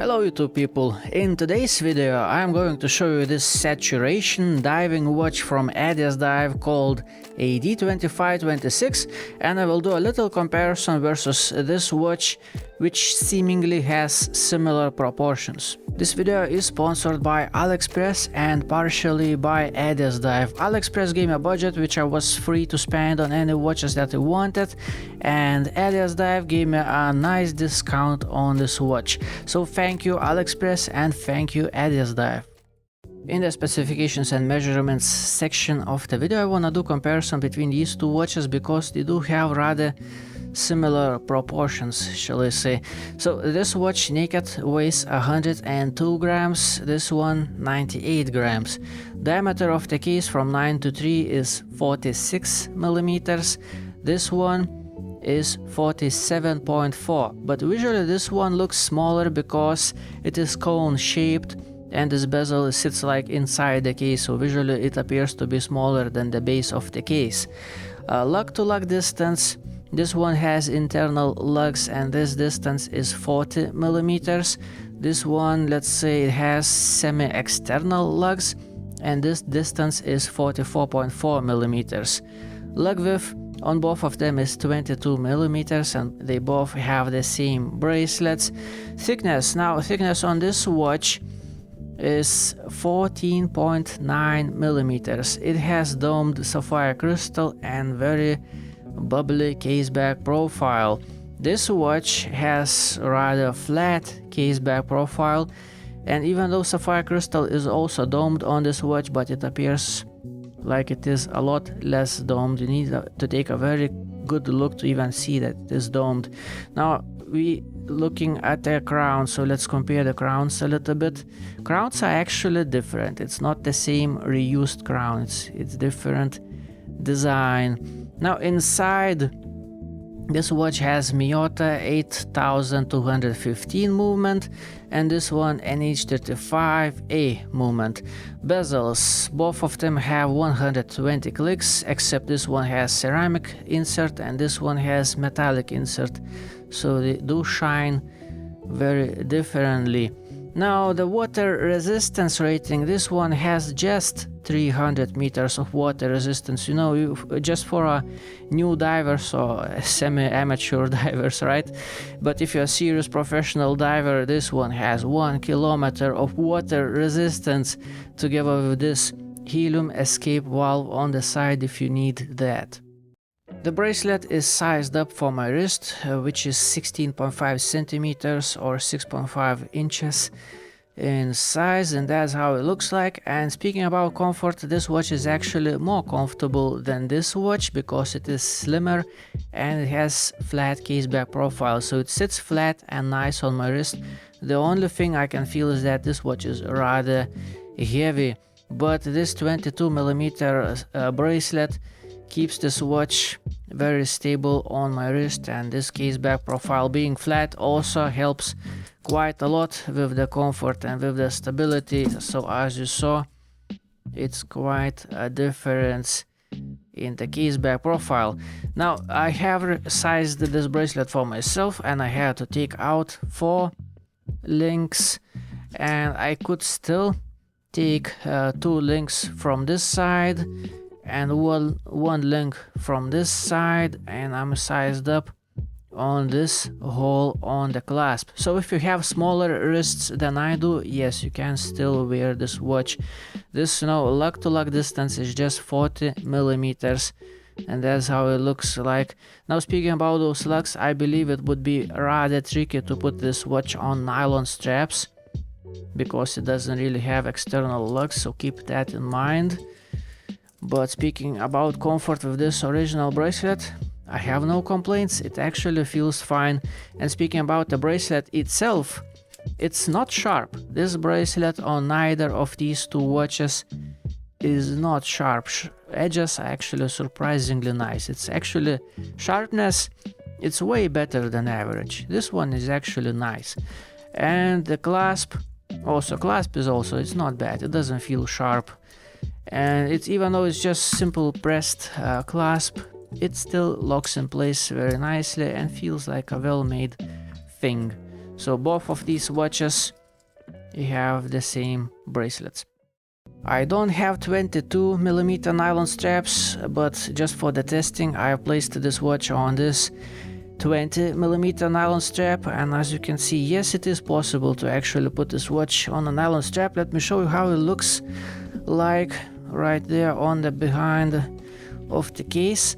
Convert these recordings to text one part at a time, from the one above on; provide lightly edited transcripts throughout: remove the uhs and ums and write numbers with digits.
Hello YouTube people, in today's video I'm going to show you this saturation diving watch from Addiesdive called AD2526, and I will do a little comparison versus this watch which seemingly has similar proportions. This video is sponsored by AliExpress and partially by Addiesdive. AliExpress gave me a budget which I was free to spend on any watches that I wanted, and Addiesdive gave me a nice discount on this watch. So thank you AliExpress and thank you Addiesdive. In the specifications and measurements section of the video I wanna do comparison between these two watches because they do have rather similar proportions, shall I say. So this watch naked weighs 102 grams, this one 98 grams. Diameter of the case from 9 to 3 is 46 millimeters. This one is 47.4, but visually this one looks smaller because it is cone shaped and this bezel sits like inside the case, so visually it appears to be smaller than the base of the case. Lug to lug distance, this one has internal lugs and this distance is 40 millimeters. This one, let's say, it has semi-external lugs and this distance is 44.4 millimeters. Lug width on both of them is 22 millimeters and they both have the same bracelets. Thickness, now thickness on this watch is 14.9 millimeters. It has domed sapphire crystal and very bubbly case back profile. This watch has rather flat case back profile, and even though sapphire crystal is also domed on this watch, but it appears like it is a lot less domed. You need to take a very good look to even see that it is domed. Now we looking at the crown, so let's compare the crowns a little bit. Crowns are actually different. It's not the same reused crown, it's different design. Now inside, this watch has Miyota 8215 movement and this one NH35A movement. Bezels, both of them have 120 clicks, except this one has ceramic insert and this one has metallic insert, so they do shine very differently. Now the water resistance rating, this one has just 300 meters of water resistance. You know, just for a new divers or semi-amateur divers, right? But if you're a serious professional diver, this one has 1 kilometer of water resistance together with this helium escape valve on the side if you need that. The bracelet is sized up for my wrist, which is 16.5 centimeters or 6.5 inches in size, and that's how it looks like. And speaking about comfort, this watch is actually more comfortable than this watch because it is slimmer and it has flat case back profile, so it sits flat and nice on my wrist. The only thing I can feel is that this watch is rather heavy, but this 22 millimeter bracelet keeps this watch very stable on my wrist, and this case back profile being flat also helps quite a lot with the comfort and with the stability. So as you saw, it's quite a difference in the case back profile. Now I have sized this bracelet for myself and I had to take out 4 links, and I could still take 2 links from this side and one link from this side, and I'm sized up on this hole on the clasp. So if you have smaller wrists than I do, yes, you can still wear this watch. This, you know, lug to lug distance is just 40 millimeters, and that's how it looks like. Now speaking about those lugs, I believe it would be rather tricky to put this watch on nylon straps because it doesn't really have external lugs, so keep that in mind. But speaking about comfort with this original bracelet, I have no complaints. It actually feels fine. And speaking about the bracelet itself, it's not sharp. This bracelet on neither of these two watches is not sharp. Edges are actually surprisingly nice. It's actually sharpness, it's way better than average. This one is actually nice. And the clasp is also, it's not bad. It doesn't feel sharp. And it's, even though it's just simple pressed clasp, it still locks in place very nicely and feels like a well-made thing. So both of these watches, you have the same bracelets. I don't have 22mm nylon straps, but just for the testing I placed this watch on this 20mm nylon strap, and as you can see, yes, it is possible to actually put this watch on a nylon strap. Let me show you how it looks like right there on the behind of the case.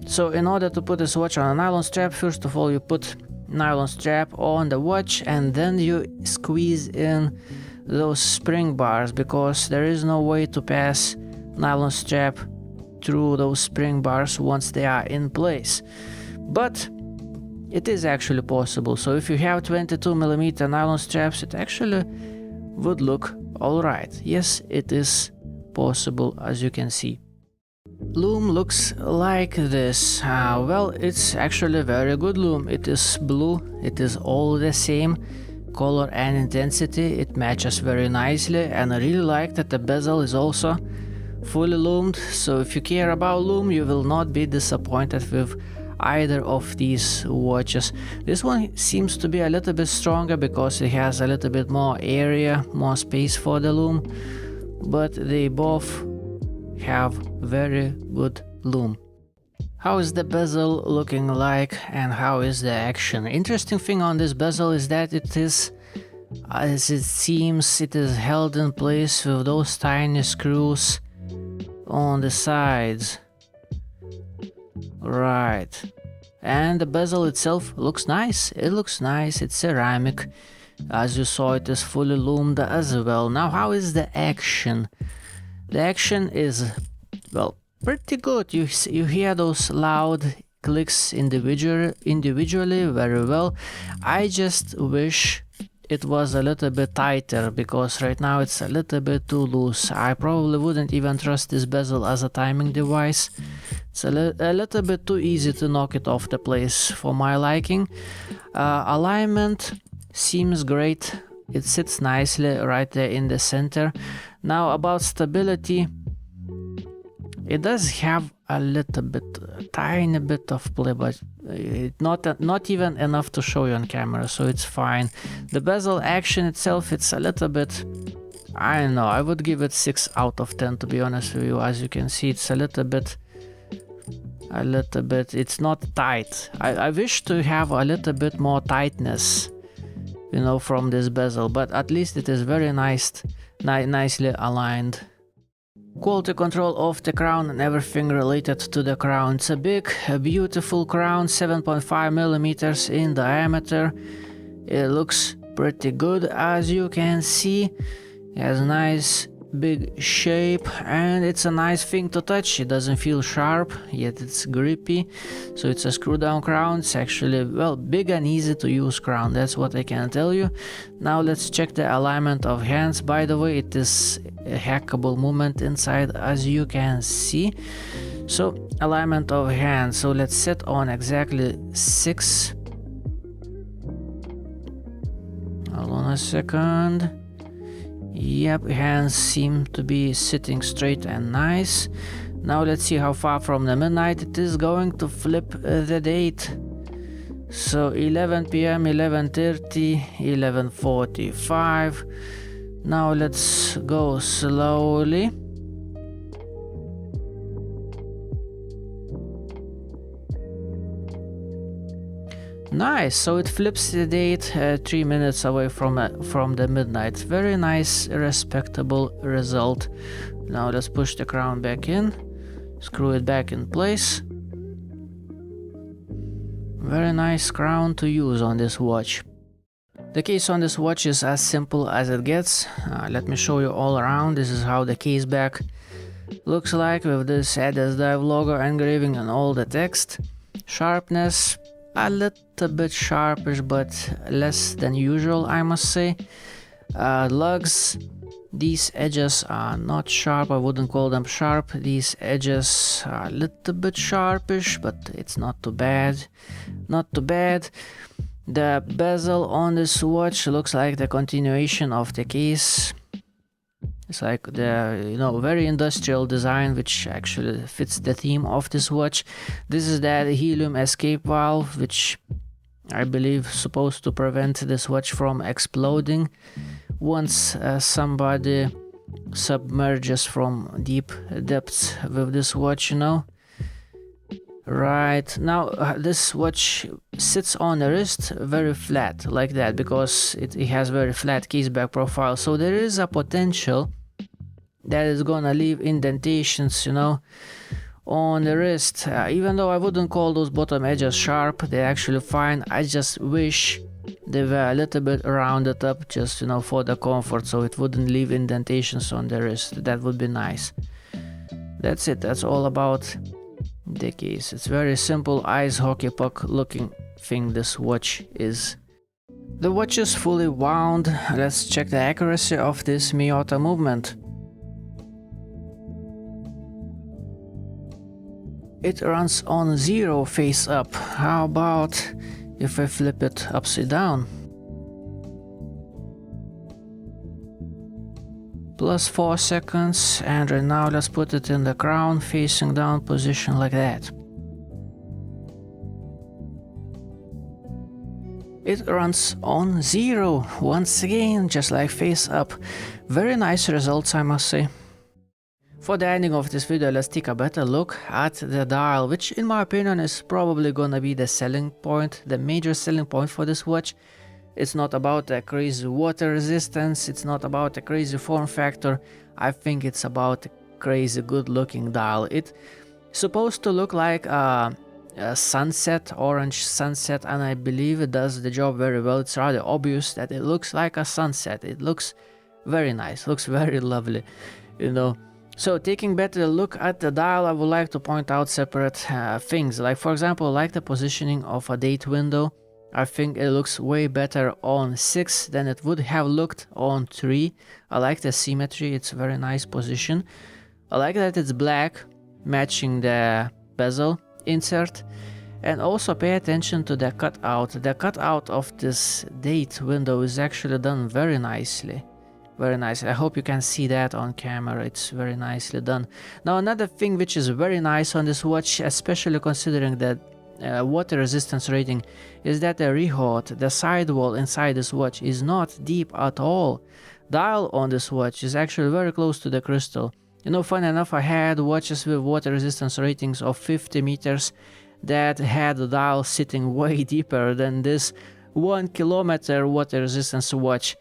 So in order to put this watch on a nylon strap, first of all you put nylon strap on the watch and then you squeeze in those spring bars, because there is no way to pass nylon strap through those spring bars once they are in place. But it is actually possible. So if you have 22mm nylon straps, it actually would look alright. Yes, it is possible, as you can see. Lume looks like this. Well, it's actually very good lume. It is blue, it is all the same color and intensity, it matches very nicely, and I really like that the bezel is also fully lumed. So if you care about lume, you will not be disappointed with either of these watches. This one seems to be a little bit stronger because it has a little bit more area, more space for the lume, but they both have very good lume. How is the bezel looking like and how is the action? Interesting thing on this bezel is that it is, as it seems, it is held in place with those tiny screws on the sides. Right. And the bezel itself looks nice. It looks nice. It's ceramic. As you saw, it is fully lumed as well. Now, how is the action? The action is, well, pretty good. You hear those loud clicks individually very well. I just wish it was a little bit tighter, because right now it's a little bit too loose. I probably wouldn't even trust this bezel as a timing device. It's a little bit too easy to knock it off the place for my liking. Alignment seems great. It sits nicely right there in the center. Now about stability, it does have a little bit, a tiny bit of play, but not even enough to show you on camera, so it's fine. The bezel action itself, it's a little bit, I don't know, I would give it 6 out of 10 to be honest with you. As you can see, it's a little bit, it's not tight. I wish to have a little bit more tightness, you know, from this bezel, but at least it is very nicely aligned. Quality control of the crown and everything related to the crown. It's a big, beautiful crown, 7.5mm in diameter. It looks pretty good, as you can see. It has a nice big shape and it's a nice thing to touch. It doesn't feel sharp, yet it's grippy. So it's a screw down crown. It's actually, well, big and easy to use crown, that's what I can tell you. Now let's check the alignment of hands. By the way, it is a hackable movement inside, as you can see. So alignment of hands, so let's set on exactly 6. Hold on a second. Yep, hands seem to be sitting straight and nice. Now let's see how far from the midnight it is going to flip the date. So 11 p.m, 11:30, 11:45. Now let's go slowly. Nice, so it flips the date 3 minutes away from the midnight. Very nice, respectable result. Now let's push the crown back in, screw it back in place. Very nice crown to use on this watch. The case on this watch is as simple as it gets. Let me show you all around. This is how the case back looks like, with this Addiesdive logo engraving and all the text. Sharpness, a little bit sharpish, but less than usual, I must say. Lugs, these edges are not sharp. I wouldn't call them sharp. These edges are a little bit sharpish, but it's not too bad. Not too bad. The bezel on this watch looks like the continuation of the case. It's like the, you know, very industrial design, which actually fits the theme of this watch. This is the helium escape valve, which I believe supposed to prevent this watch from exploding once somebody submerges from deep depths with this watch, you know. Right now this watch sits on the wrist very flat like that, because it has very flat case back profile, so there is a potential that is gonna leave indentations, you know, on the wrist. Even though I wouldn't call those bottom edges sharp, they're actually fine. I just wish they were a little bit rounded up, just, you know, for the comfort, so it wouldn't leave indentations on the wrist. That would be nice. That's it. That's all about the case. It's very simple ice hockey puck looking thing this watch is. The watch is fully wound. Let's check the accuracy of this Miyota movement. It runs on 0 face up. How about if I flip it upside down? Plus 4 seconds, and right now let's put it in the crown facing down position like that. It runs on 0 once again, just like face up. Very nice results, I must say. For the ending of this video, let's take a better look at the dial, which in my opinion is probably gonna be the selling point, the major selling point for this watch. It's not about a crazy water resistance, it's not about a crazy form factor. I think it's about a crazy good looking dial. It's supposed to look like a sunset, orange sunset, and I believe it does the job very well. It's rather obvious that it looks like a sunset. It looks very nice, looks very lovely, you know. So taking better look at the dial, I would like to point out separate things. Like for example, I like the positioning of a date window. I think it looks way better on 6 than it would have looked on 3. I like the symmetry, it's a very nice position. I like that it's black, matching the bezel insert. And also pay attention to the cutout. The cutout of this date window is actually done very nicely. Very nice. I hope you can see that on camera. It's very nicely done. Now another thing which is very nice on this watch, especially considering the water resistance rating, is that the rehaut, the sidewall inside this watch, is not deep at all. Dial on this watch is actually very close to the crystal. You know, funny enough, I had watches with water resistance ratings of 50 meters that had the dial sitting way deeper than this 1 kilometer water resistance watch.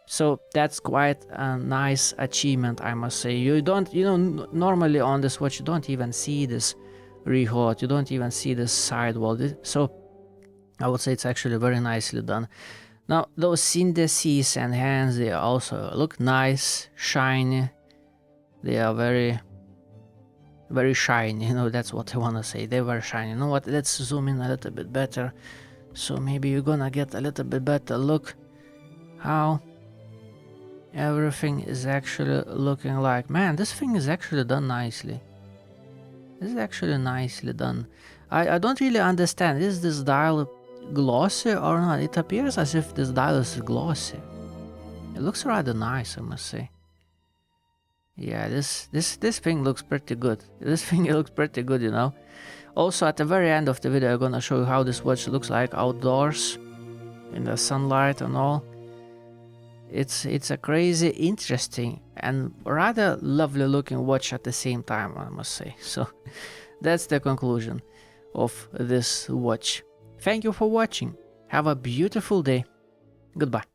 So that's quite a nice achievement, I must say. You don't, you know, normally on this watch you don't even see this rehaut, you don't even see this sidewall. So I would say it's actually very nicely done. Now those indices and hands, they also look nice, shiny. They are very shiny, you know, that's what I want to say. They were shiny. You know what, let's zoom in a little bit better, so maybe you're gonna get a little bit better look how everything is actually looking like. Man, this thing is actually done nicely. This is actually nicely done. I don't really understand, is this dial glossy or not? It appears as if this dial is glossy. It looks rather nice, I must say. Yeah, this thing looks pretty good. This thing looks pretty good, you know. Also, at the very end of the video, I'm gonna show you how this watch looks like outdoors, in the sunlight and all. It's a crazy, interesting, and rather lovely looking watch at the same time, I must say. So that's the conclusion of this watch. Thank you for watching. Have a beautiful day. Goodbye.